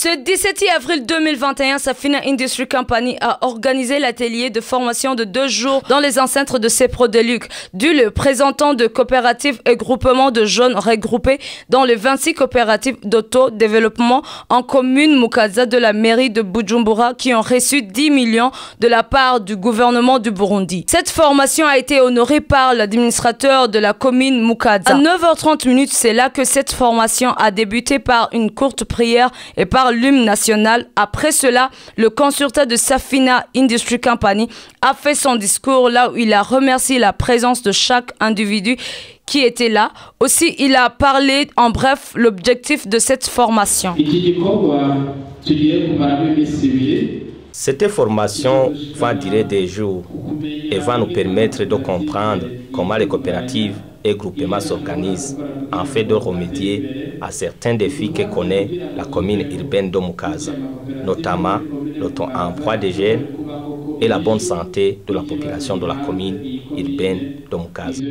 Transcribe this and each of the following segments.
Ce 17 avril 2021, Safina Industry Company a organisé l'atelier de formation de 2 jours dans les enceintes de Ceprodeluc, du le présentant de coopératives et groupements de jeunes regroupés dans les 26 coopératives d'autodéveloppement en commune Mukaza de la mairie de Bujumbura qui ont reçu 10 millions de la part du gouvernement du Burundi. Cette formation a été honorée par l'administrateur de la commune Mukaza. À 9h30, c'est là que cette formation a débuté par une courte prière et par l'hymne national. Après cela, le consultant de Safina Industry Company a fait son discours là où il a remercié la présence de chaque individu qui était là. Aussi, il a parlé en bref l'objectif de cette formation. Cette formation va durer des jours et va nous permettre de comprendre comment les coopératives et groupements s'organisent en fait de remédier à certains défis que connaît la commune urbaine de Mukaza, notamment le taux d'emploi des jeunes et la bonne santé de la population de la commune urbaine de Mukaza.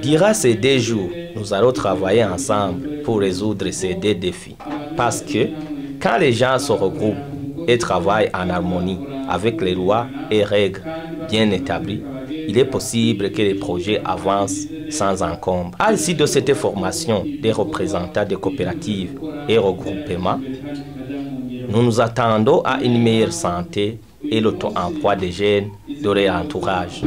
Durant ces 2 jours, nous allons travailler ensemble pour résoudre ces 2 défis. Parce que quand les gens se regroupent et travaillent en harmonie avec les lois et règles bien établies, il est possible que les projets avancent sans encombre. À l'issue de cette formation des représentants des coopératives et regroupements, nous nous attendons à une meilleure santé et le taux d'emploi des jeunes de leur entourage.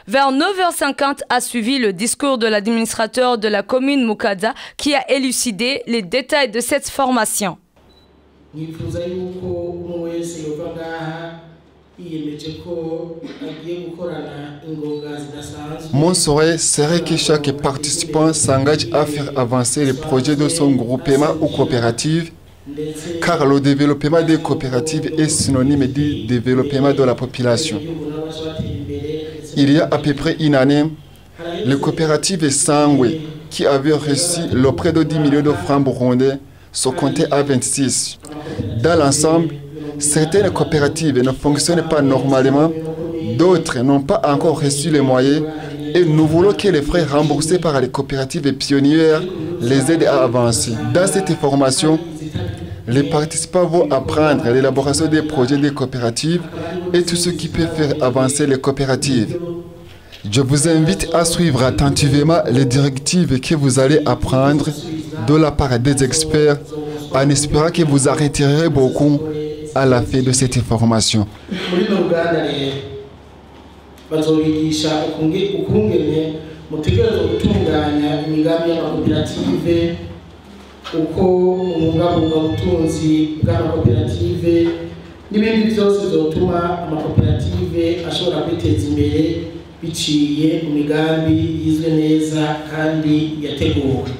Vers 9h50 a suivi le discours de l'administrateur de la commune Mukaza qui a élucidé les détails de cette formation. Mon souhait serait que chaque participant s'engage à faire avancer les projets de son groupement ou coopérative, car le développement des coopératives est synonyme du développement de la population. Il y a à peu près une année, les coopératives Sangwe, qui avaient reçu le prêt de 10 millions de francs burundais, se comptaient à 26. Dans l'ensemble, certaines coopératives ne fonctionnent pas normalement, d'autres n'ont pas encore reçu les moyens et nous voulons que les frais remboursés par les coopératives pionnières les aident à avancer. Dans cette formation, les participants vont apprendre l'élaboration des projets des coopératives et tout ce qui peut faire avancer les coopératives. Je vous invite à suivre attentivement les directives que vous allez apprendre de la part des experts en espérant que vous arrêterez beaucoup à la fin de cette formation. uko umungabunga ubutunzi bw'amakoperative n'ibindi byose bizotuma amakoperative ashobora kwiteza imbere biciye mu migambi yizwe neza kandi yateguwe.